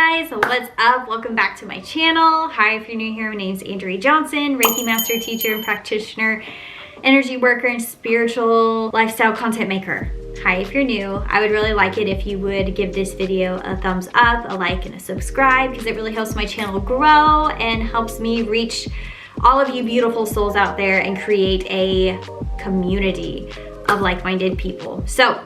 guys, what's up? Welcome back to my channel. Hi, if you're new here, my name is Andrea Johnson, Reiki Master, Teacher, and Practitioner, Energy Worker, and Spiritual Lifestyle Content Maker. Hi, if you're new, I would really like it if you would give this video a thumbs up, a like, and a subscribe, because it really helps my channel grow and helps me reach all of you beautiful souls out there and create a community of like-minded people. So,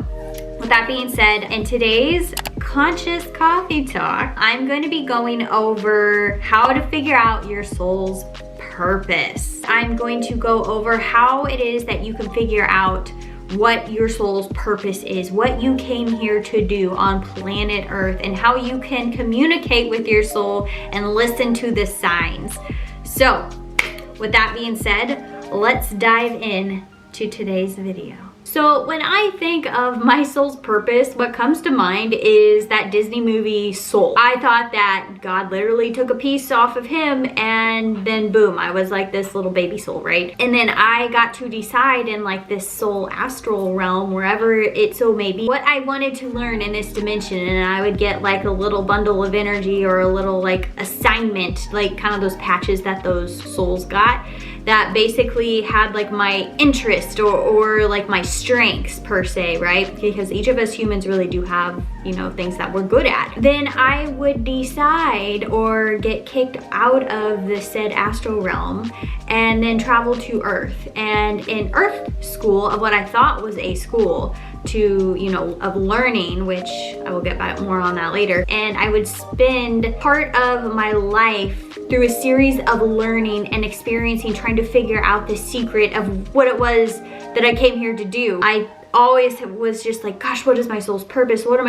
with that being said, in today's Conscious Coffee Talk, I'm going to be going over how to figure out your soul's purpose. I'm going to go over how it is that you can figure out what your soul's purpose is, what you came here to do on planet Earth, and how you can communicate with your soul and listen to the signs. So, with that being said, let's dive in to today's video. So when I think of my soul's purpose, what comes to mind is that Disney movie Soul. I thought that God literally took a piece off of him and then boom, I was like this little baby soul, right? And then I got to decide in like this soul astral realm, wherever it so may be, what I wanted to learn in this dimension. And I would get like a little bundle of energy or a little like assignment, like kind of those patches that those souls got, that basically had like my interest or like my strengths per se, right? Because each of us humans really do have, you know, things that we're good at. Then I would decide or get kicked out of the said astral realm and then travel to Earth. And in Earth school, of what I thought was a school to, you know, of learning, which I will get back more on that later. And I would spend part of my life through a series of learning and experiencing, trying to figure out the secret of what it was that I came here to do. I always was just like, gosh, what is my soul's purpose? What am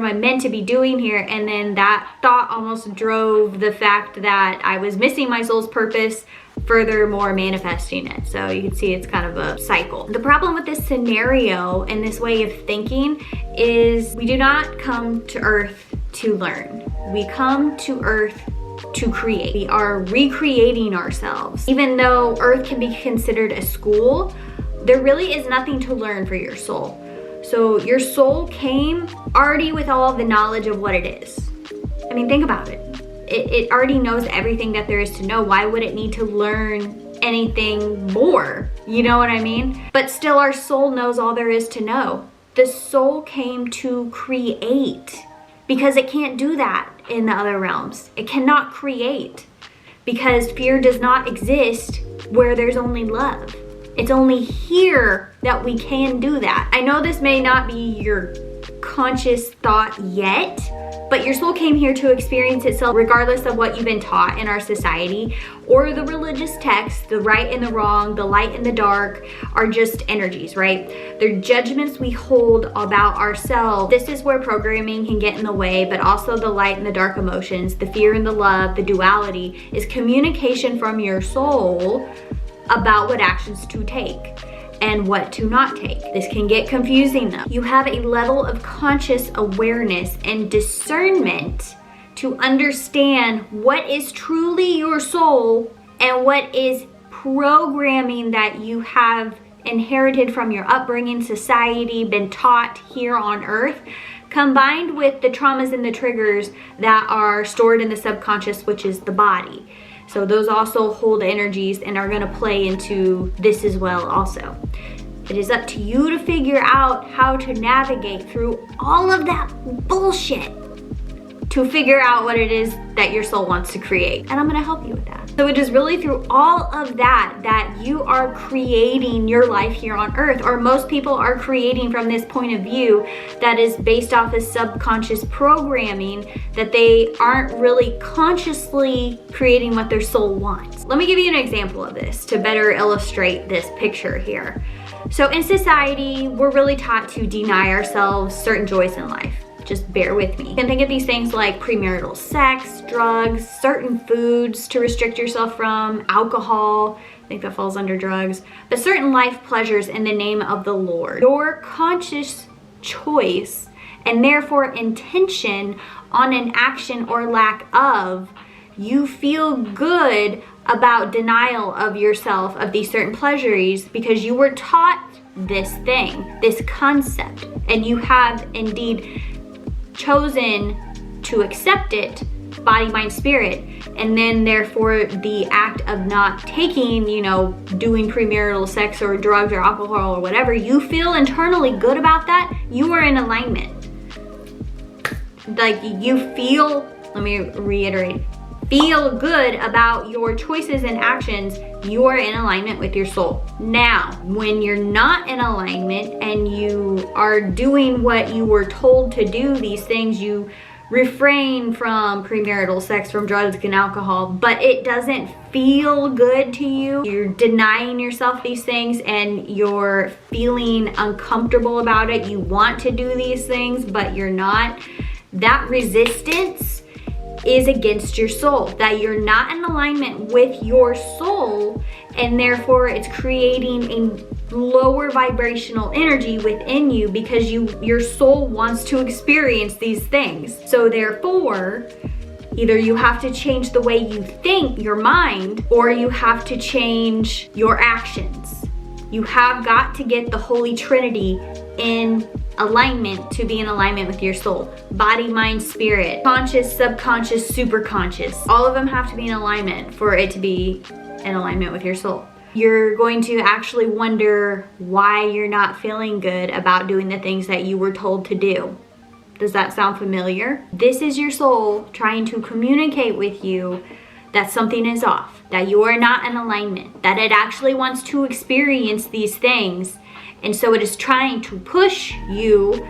I meant to be doing here? And then that thought almost drove the fact that I was missing my soul's purpose, furthermore manifesting it. So you can see it's kind of a cycle. The problem with this scenario and this way of thinking is we do not come to Earth to learn. We come to Earth to create. We are recreating ourselves. Even though Earth can be considered a school, there really is nothing to learn for your soul. So your soul came already with all of the knowledge of what it is. I mean, think about it. It already knows everything that there is to know. Why would it need to learn anything more? You know what I mean? But still, our soul knows all there is to know. The soul came to create because it can't do that in the other realms. It cannot create because fear does not exist where there's only love. It's only here that we can do that. I know this may not be your conscious thought yet, but your soul came here to experience itself regardless of what you've been taught in our society or the religious text. The right and the wrong, the light and the dark are just energies, right? They're judgments we hold about ourselves. This is where programming can get in the way, but also the light and the dark emotions, the fear and the love, the duality is communication from your soul about what actions to take and what to not take. This can get confusing though. You have a level of conscious awareness and discernment to understand what is truly your soul and what is programming that you have inherited from your upbringing, society, been taught here on Earth, combined with the traumas and the triggers that are stored in the subconscious, which is the body. So those also hold energies and are gonna play into this as well also. It is up to you to figure out how to navigate through all of that bullshit to figure out what it is that your soul wants to create. And I'm gonna help you with that. So it is really through all of that that you are creating your life here on Earth, or most people are creating from this point of view that is based off of subconscious programming, that they aren't really consciously creating what their soul wants. Let me give you an example of this to better illustrate this picture here. So in society, we're really taught to deny ourselves certain joys in life. Just bear with me. You can think of these things like premarital sex, drugs, certain foods to restrict yourself from, alcohol, I think that falls under drugs, but certain life pleasures in the name of the Lord. Your conscious choice and therefore intention on an action or lack of, you feel good about denial of yourself of these certain pleasures because you were taught this thing, this concept, and you have indeed chosen to accept it, body, mind, spirit. And then therefore the act of not taking, you know, doing premarital sex or drugs or alcohol or whatever, you feel internally good about that, you are in alignment. Like you feel, let me reiterate, feel good about your choices and actions, you are in alignment with your soul. Now, when you're not in alignment and you are doing what you were told to do, these things, you refrain from premarital sex, from drugs and alcohol, but it doesn't feel good to you, you're denying yourself these things and you're feeling uncomfortable about it, you want to do these things, but you're not, that resistance is against your soul, that you're not in alignment with your soul, and therefore it's creating a lower vibrational energy within you because your soul wants to experience these things. So therefore, either you have to change the way you think, your mind, or you have to change your actions. You have got to get the Holy Trinity in alignment to be in alignment with your soul. Body, mind, spirit, conscious, subconscious, superconscious. All of them have to be in alignment for it to be in alignment with your soul. You're going to actually wonder why you're not feeling good about doing the things that you were told to do. Does that sound familiar? This is your soul trying to communicate with you that something is off, that you are not in alignment, that it actually wants to experience these things. And so it is trying to push you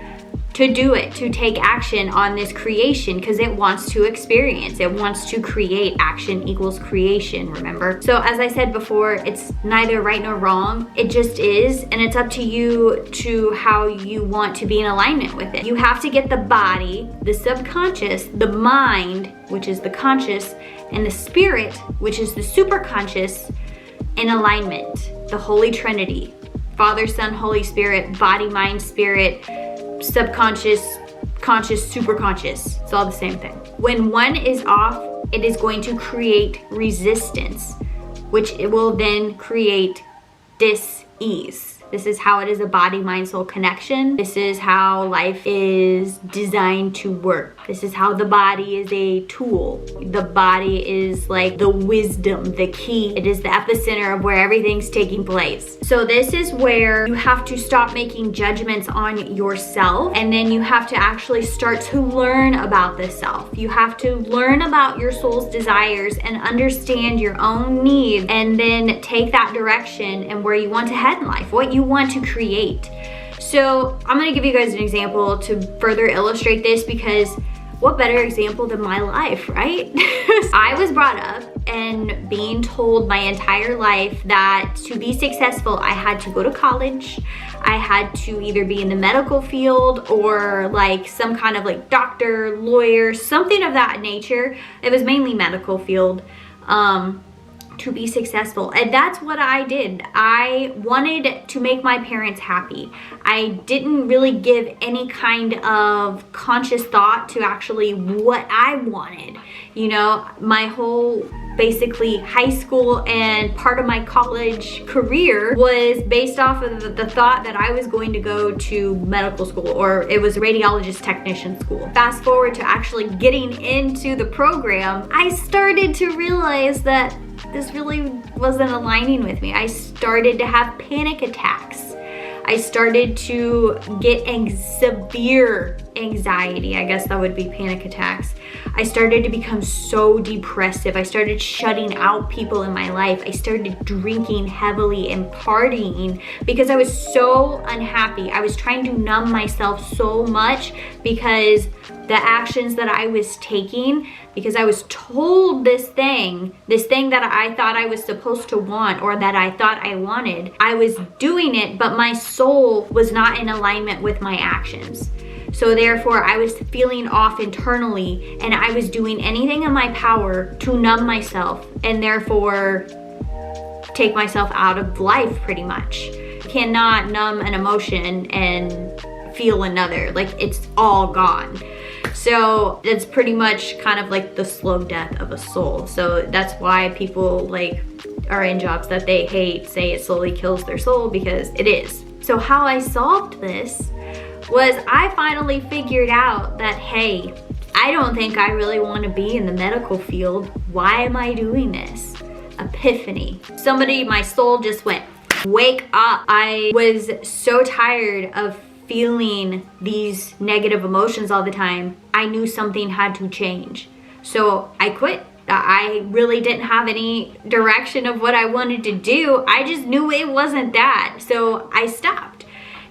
to do it, to take action on this creation, because it wants to experience, it wants to create. Action equals creation, remember? So as I said before, it's neither right nor wrong, it just is, and it's up to you to how you want to be in alignment with it. You have to get the body, the subconscious, the mind, which is the conscious, and the spirit, which is the superconscious, in alignment. The Holy Trinity. Father, Son, Holy Spirit, body, mind, spirit, subconscious, conscious, superconscious. It's all the same thing. When one is off, it is going to create resistance, which it will then create dis-ease. This is how it is a body, mind, soul connection. This is how life is designed to work. This is how the body is a tool. The body is like the wisdom, the key. It is the epicenter of where everything's taking place. So this is where you have to stop making judgments on yourself, and then you have to actually start to learn about the self. You have to learn about your soul's desires and understand your own needs, and then take that direction and where you want to head in life, what you want to create. So I'm going to give you guys an example to further illustrate this, because what better example than my life, right? I was brought up and being told my entire life that to be successful, I had to go to college. I had to either be in the medical field or like some kind of like doctor, lawyer, something of that nature. It was mainly medical field. To be successful, and that's what I did. I wanted to make my parents happy. I didn't really give any kind of conscious thought to actually what I wanted. You know, my whole basically high school and part of my college career was based off of the thought that I was going to go to medical school, or it was radiologist technician school. Fast forward to actually getting into the program, I started to realize that this really wasn't aligning with me. I started to have panic attacks. I started to get severe anxiety. I guess that would be panic attacks. I started to become so depressive. I started shutting out people in my life. I started drinking heavily and partying because I was so unhappy. I was trying to numb myself so much because the actions that I was taking, because I was told this thing that I thought I was supposed to want, or that I thought I wanted, I was doing it, but my soul was not in alignment with my actions. So therefore, I was feeling off internally, and I was doing anything in my power to numb myself, and therefore take myself out of life pretty much. You cannot numb an emotion and feel another, like it's all gone. So it's pretty much kind of like the slow death of a soul. So that's why people like are in jobs that they hate, say it slowly kills their soul, because it is. So how I solved this was I finally figured out that, hey, I don't think I really want to be in the medical field. Why am I doing this? Epiphany. My soul just went, wake up. I was so tired of feeling these negative emotions all the time. I knew something had to change. So I quit. I really didn't have any direction of what I wanted to do. I just knew it wasn't that. So I stopped.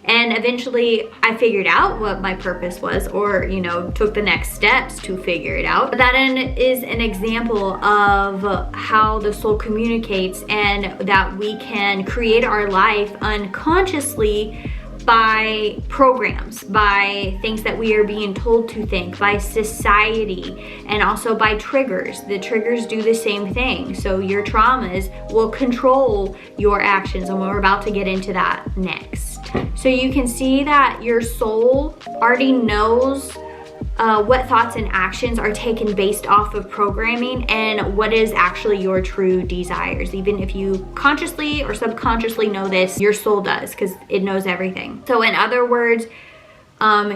And eventually I figured out what my purpose was, or, took the next steps to figure it out. But that is an example of how the soul communicates, and that we can create our life unconsciously by programs, by things that we are being told to think, by society, and also by triggers. The triggers do the same thing. So your traumas will control your actions, and we're about to get into that next. So you can see that your soul already knows what thoughts and actions are taken based off of programming, and what is actually your true desires. Even if you consciously or subconsciously know this, your soul does, because it knows everything. So in other words,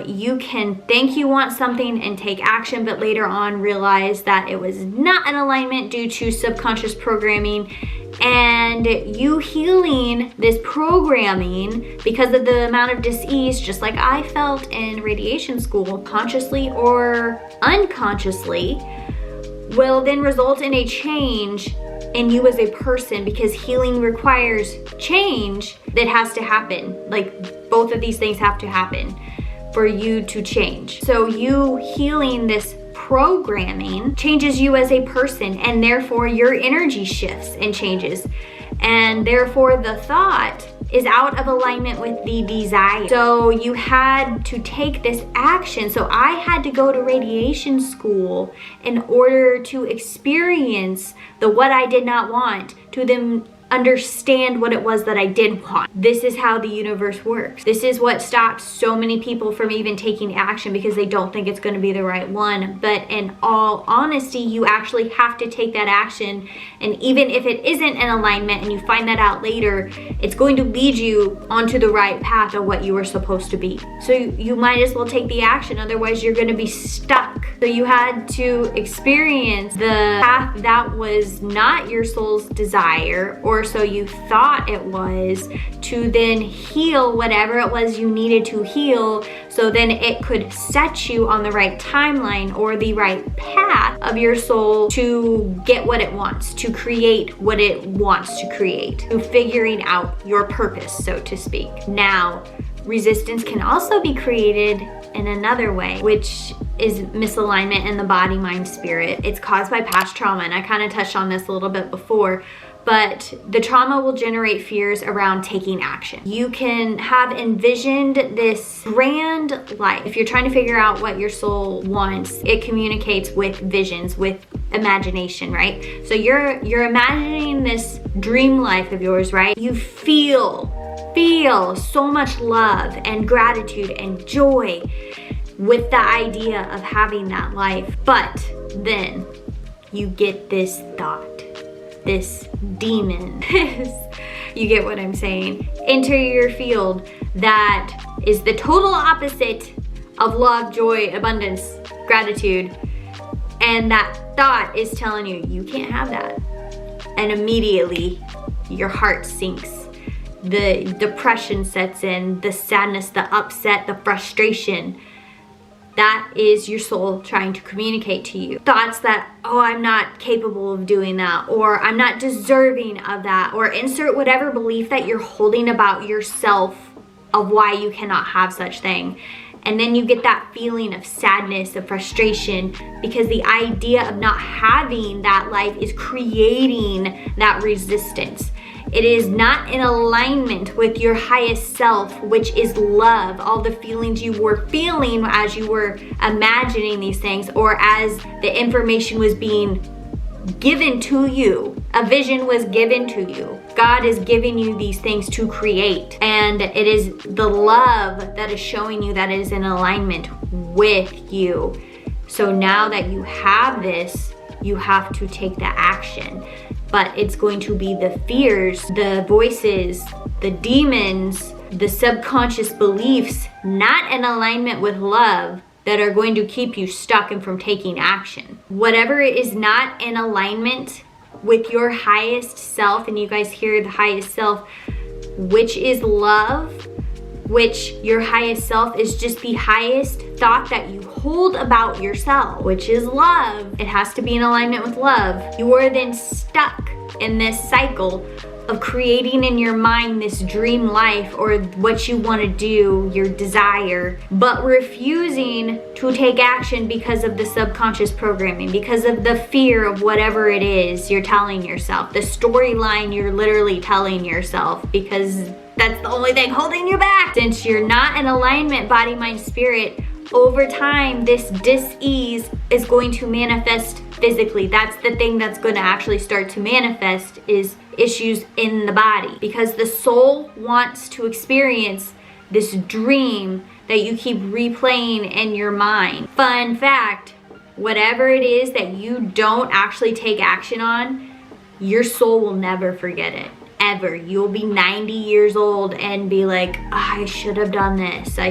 you can think you want something and take action, but later on realize that it was not in alignment due to subconscious programming, and you healing this programming because of the amount of dis-ease, just like I felt in radiation school, consciously or unconsciously, will then result in a change in you as a person, because healing requires change that has to happen. Like, both of these things have to happen for you to change. So you healing this programming changes you as a person, and therefore your energy shifts and changes, and therefore the thought is out of alignment with the desire. So you had to take this action. So I had to go to radiation school in order to experience the what I did not want, to then understand what it was that I did want. This is how the universe works. This is what stops so many people from even taking action, because they don't think it's going to be the right one. But in all honesty, you actually have to take that action, and even if it isn't in alignment and you find that out later, it's going to lead you onto the right path of what you were supposed to be. So you might as well take the action, otherwise you're going to be stuck. So you had to experience the path that was not your soul's desire, or so you thought it was, to then heal whatever it was you needed to heal, so then it could set you on the right timeline or the right path of your soul to get what it wants, to create what it wants to create, to figuring out your purpose, so to speak. Now, resistance can also be created in another way, which is misalignment in the body, mind, spirit. It's caused by past trauma, and I kind of touched on this a little bit before, but the trauma will generate fears around taking action. You can have envisioned this grand life. If you're trying to figure out what your soul wants, it communicates with visions, with imagination, right? So you're imagining this dream life of yours, right? You feel so much love and gratitude and joy with the idea of having that life. But then you get this thought, this demon, you get what I'm saying, enter your field that is the total opposite of love, joy, abundance, gratitude. And that thought is telling you, you can't have that. And immediately your heart sinks. The depression sets in, the sadness, the upset, the frustration. That is your soul trying to communicate to you. Thoughts that, oh, I'm not capable of doing that, or I'm not deserving of that, or insert whatever belief that you're holding about yourself of why you cannot have such thing. And then you get that feeling of sadness, of frustration, because the idea of not having that life is creating that resistance. It is not in alignment with your highest self, which is love. All the feelings you were feeling as you were imagining these things, or as the information was being given to you, a vision was given to you. God is giving you these things to create, and it is the love that is showing you that it is in alignment with you. So now that you have this, you have to take the action. But it's going to be the fears, the voices, the demons, the subconscious beliefs, not in alignment with love, that are going to keep you stuck and from taking action. Whatever is not in alignment with your highest self, and you guys hear the highest self, which is love, which your highest self is just the highest thought that you hold about yourself, which is love. It has to be in alignment with love. You are then stuck in this cycle of creating in your mind this dream life or what you want to do, your desire, but refusing to take action because of the subconscious programming, because of the fear of whatever it is you're telling yourself, the storyline you're literally telling yourself, because that's the only thing holding you back. Since you're not in alignment, body, mind, spirit, over time, this dis-ease is going to manifest physically. That's the thing that's going to actually start to manifest, is issues in the body, because the soul wants to experience this dream that you keep replaying in your mind. Fun fact, whatever it is that you don't actually take action on, your soul will never forget it. Ever. You'll be 90 years old and be like, I should have done this. I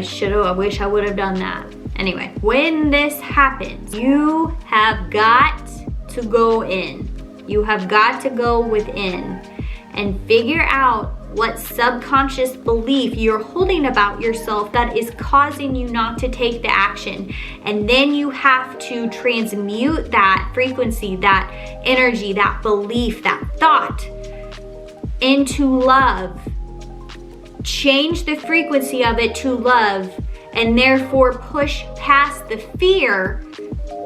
wish I would have done that. Anyway, when this happens, you have got to go in. You have got to go within and figure out what subconscious belief you're holding about yourself that is causing you not to take the action. And then you have to transmute that frequency, that energy, that belief, that thought into love. Change the frequency of it to love, and therefore push past the fear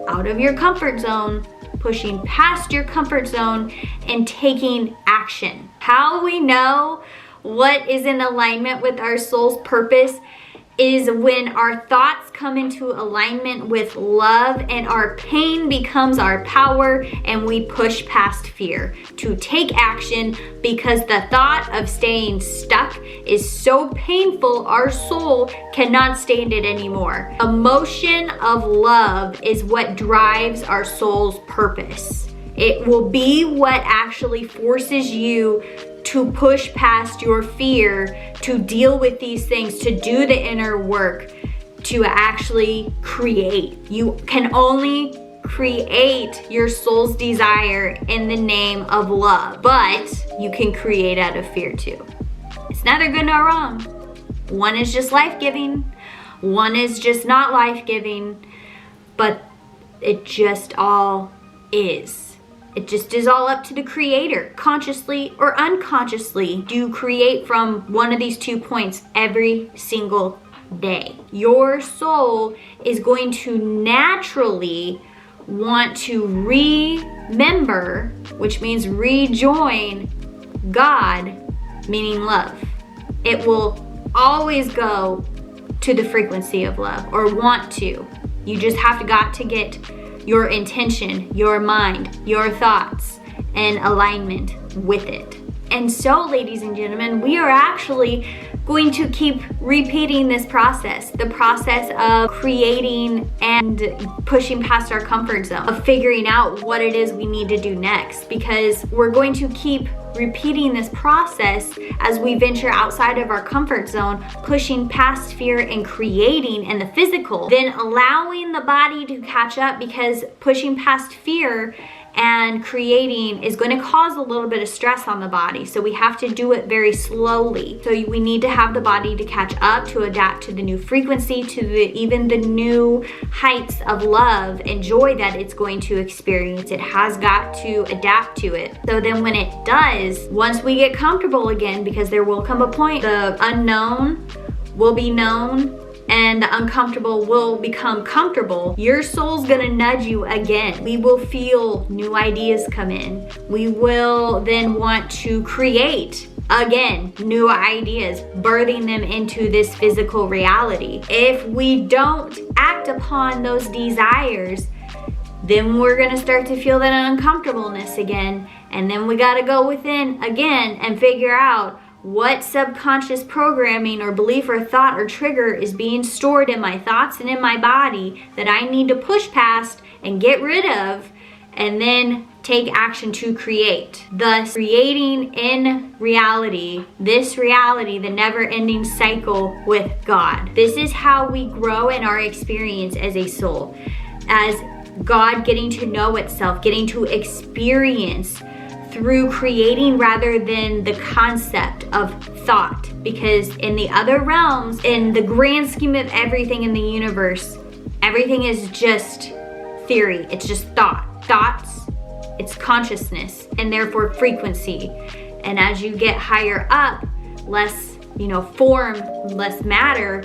out of your comfort zone, pushing past your comfort zone and taking action. How we know what is in alignment with our soul's purpose is when our thoughts come into alignment with love and our pain becomes our power, and we push past fear to take action, because the thought of staying stuck is so painful, our soul cannot stand it anymore. Emotion of love is what drives our soul's purpose. It will be what actually forces you to push past your fear, to deal with these things, to do the inner work, to actually create. You can only create your soul's desire in the name of love, but you can create out of fear too. It's neither good nor wrong. One is just life-giving, one is just not life-giving, but it just all is. It just is all up to the creator, consciously or unconsciously. Do you create from one of these 2 points every single day? Your soul is going to naturally want to remember, which means rejoin God, meaning love. It will always go to the frequency of love, or want to. You just got to get your intention, your mind, your thoughts in alignment with it. And so, ladies and gentlemen, we are actually going to keep repeating this process, the process of creating and pushing past our comfort zone, of figuring out what it is we need to do next, because we're going to keep repeating this process as we venture outside of our comfort zone, pushing past fear and creating in the physical, then allowing the body to catch up, because pushing past fear and creating is going to cause a little bit of stress on the body. So we have to do it very slowly. So we need to have the body to catch up, to adapt to the new frequency, to even the new heights of love and joy that it's going to experience. It has got to adapt to it. So then when it does, once we get comfortable again, because there will come a point, the unknown will be known and the uncomfortable will become comfortable, your soul's gonna nudge you again. We will feel new ideas come in. We will then want to create again new ideas, birthing them into this physical reality. If we don't act upon those desires, then we're gonna start to feel that uncomfortableness again, and then we gotta go within again and figure out what subconscious programming or belief or thought or trigger is being stored in my thoughts and in my body that I need to push past and get rid of, and then take action to create, thus creating in reality, this reality, the never-ending cycle with God. This is how we grow in our experience as a soul, as God getting to know itself, getting to experience through creating rather than the concept of thought. Because in the other realms, in the grand scheme of everything in the universe, everything is just theory. It's just thoughts, it's consciousness, and therefore frequency. And as you get higher up, less, form, less matter,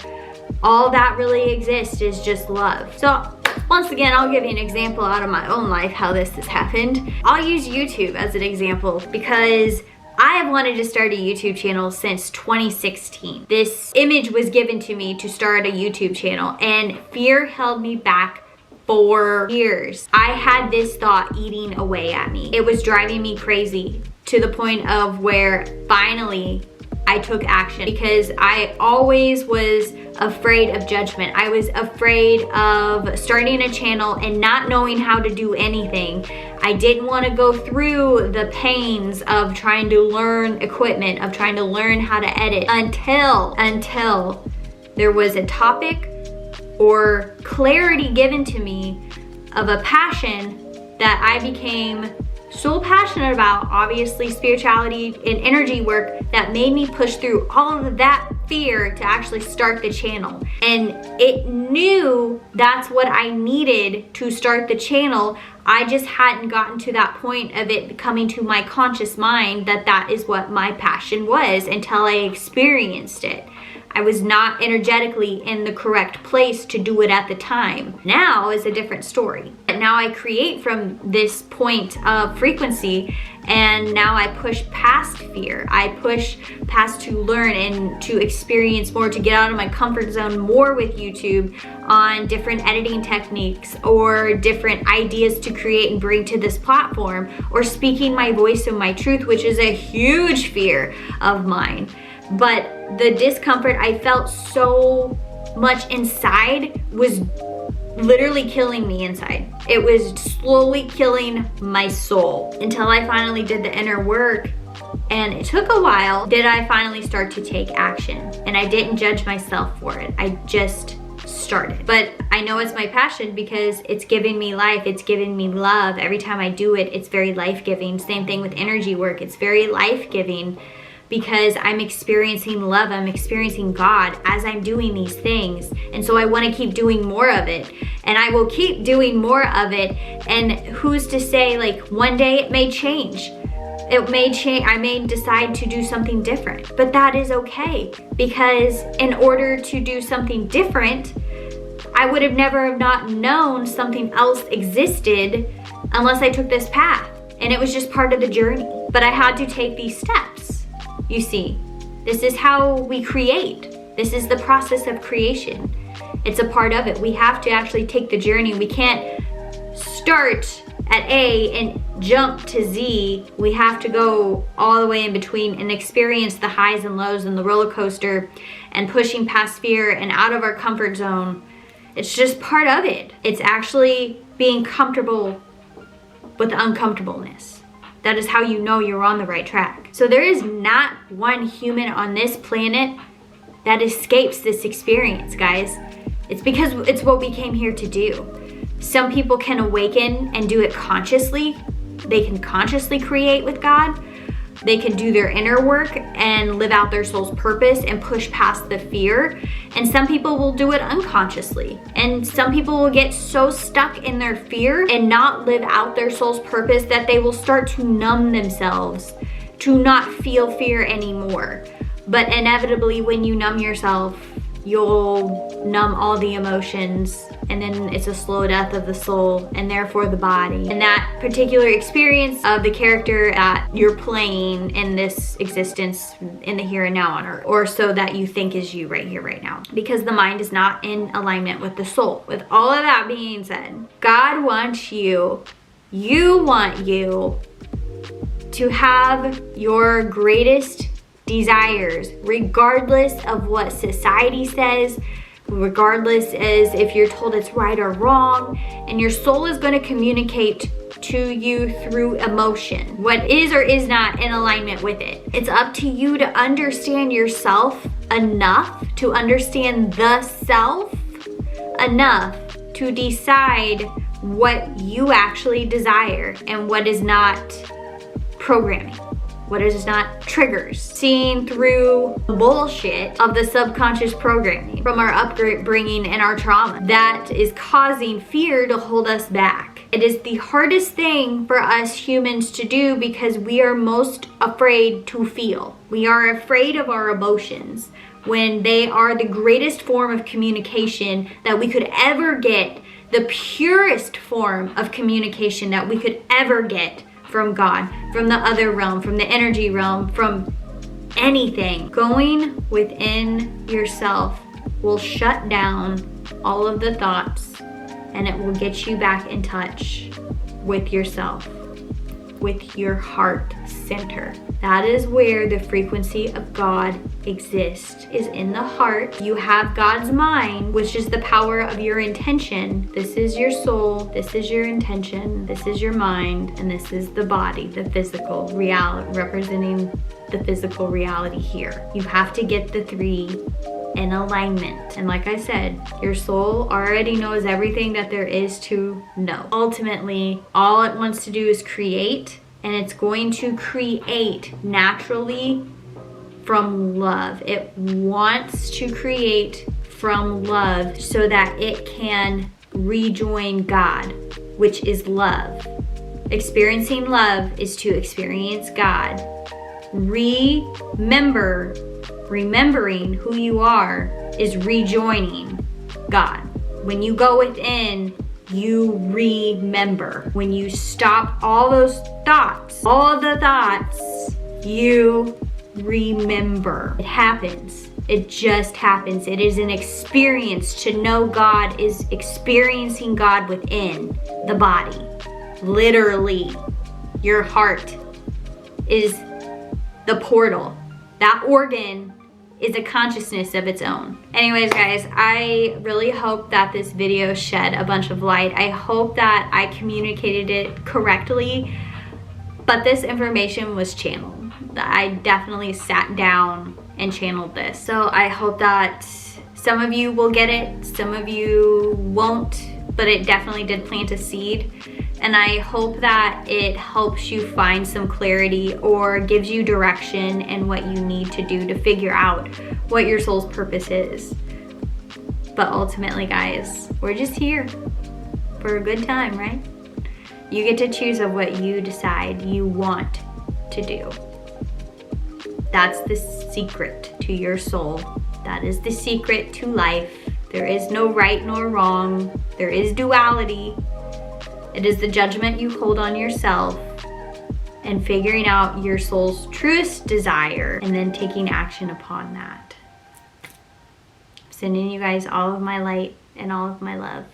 all that really exists is just love. So once again, I'll give you an example out of my own life how this has happened. I'll use YouTube as an example because I have wanted to start a YouTube channel since 2016. This image was given to me to start a YouTube channel, and fear held me back for years. I had this thought eating away at me. It was driving me crazy to the point of where finally I took action, because I always was afraid of judgment. I was afraid of starting a channel and not knowing how to do anything. I didn't want to go through the pains of trying to learn equipment, of trying to learn how to edit until there was a topic or clarity given to me of a passion that I became so passionate about, obviously spirituality and energy work, that made me push through all of that fear to actually start the channel. And it knew that's what I needed to start the channel. I just hadn't gotten to that point of it coming to my conscious mind that that is what my passion was until I experienced it. I was not energetically in the correct place to do it at the time. Now is a different story. Now I create from this point of frequency, and now I push past fear. I push past to learn and to experience more, to get out of my comfort zone more with YouTube on different editing techniques or different ideas to create and bring to this platform, or speaking my voice and my truth, which is a huge fear of mine. But the discomfort I felt so much inside was literally killing me inside. It was slowly killing my soul until I finally did the inner work. And it took a while. Did I finally start to take action? And I didn't judge myself for it. I just started. But I know it's my passion because it's giving me life. It's giving me love. Every time I do it, it's very life-giving. Same thing with energy work. It's very life-giving, because I'm experiencing love, I'm experiencing God as I'm doing these things. And so I want to keep doing more of it, and I will keep doing more of it. And who's to say, like, one day it may change. It may change, I may decide to do something different, but that is okay, because in order to do something different, I would have never have not known something else existed unless I took this path. And it was just part of the journey, but I had to take these steps. You see, this is how we create. This is the process of creation. It's a part of it. We have to actually take the journey. We can't start at A and jump to Z. We have to go all the way in between and experience the highs and lows and the roller coaster and pushing past fear and out of our comfort zone. It's just part of it. It's actually being comfortable with the uncomfortableness. That is how you know you're on the right track. So there is not one human on this planet that escapes this experience, guys. It's because it's what we came here to do. Some people can awaken and do it consciously. They can consciously create with God. They can do their inner work and live out their soul's purpose and push past the fear. And some people will do it unconsciously. And some people will get so stuck in their fear and not live out their soul's purpose that they will start to numb themselves, to not feel fear anymore. But inevitably, when you numb yourself, you'll numb all the emotions, and then it's a slow death of the soul and therefore the body. And that particular experience of the character that you're playing in this existence, in the here and now on earth, or so that you think is you right here, right now. Because the mind is not in alignment with the soul. With all of that being said, God wants you to have your greatest desires, regardless of what society says, regardless as if you're told it's right or wrong. And your soul is going to communicate to you through emotion. What is or is not in alignment with it. It's up to you to understand yourself enough to understand the self enough to decide what you actually desire and what is not programming, what is not triggers. Seeing through the bullshit of the subconscious programming from our upbringing and our trauma that is causing fear to hold us back. It is the hardest thing for us humans to do because we are most afraid to feel. We are afraid of our emotions when they are the greatest form of communication that we could ever get, the purest form of communication that we could ever get from God, from the other realm, from the energy realm, from anything. Going within yourself will shut down all of the thoughts, and it will get you back in touch with yourself, with your heart center. That is where the frequency of God exists, is in the heart. You have God's mind, which is the power of your intention. This is your soul, this is your intention, this is your mind, and this is the body, the physical reality, representing the physical reality here. You have to get the three in alignment. And like I said, your soul already knows everything that there is to know. Ultimately, all it wants to do is create, and it's going to create naturally from love. It wants to create from love so that it can rejoin God, which is love. Experiencing love is to experience God. Remembering who you are is rejoining God. When you go within, you remember. When you stop all those thoughts, all the thoughts, you remember. It happens. It just happens. It is an experience to know God is experiencing God within the body. Literally, your heart is the portal. That organ is a consciousness of its own. Anyways, guys, I really hope that this video shed a bunch of light. I hope that I communicated it correctly, but this information was channeled. I definitely sat down and channeled this. So I hope that some of you will get it, some of you won't, but it definitely did plant a seed. And I hope that it helps you find some clarity or gives you direction in what you need to do to figure out what your soul's purpose is. But ultimately, guys, we're just here for a good time, right? You get to choose of what you decide you want to do. That's the secret to your soul. That is the secret to life. There is no right nor wrong. There is duality. It is the judgment you hold on yourself and figuring out your soul's truest desire and then taking action upon that. I'm sending you guys all of my light and all of my love.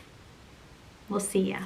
We'll see ya.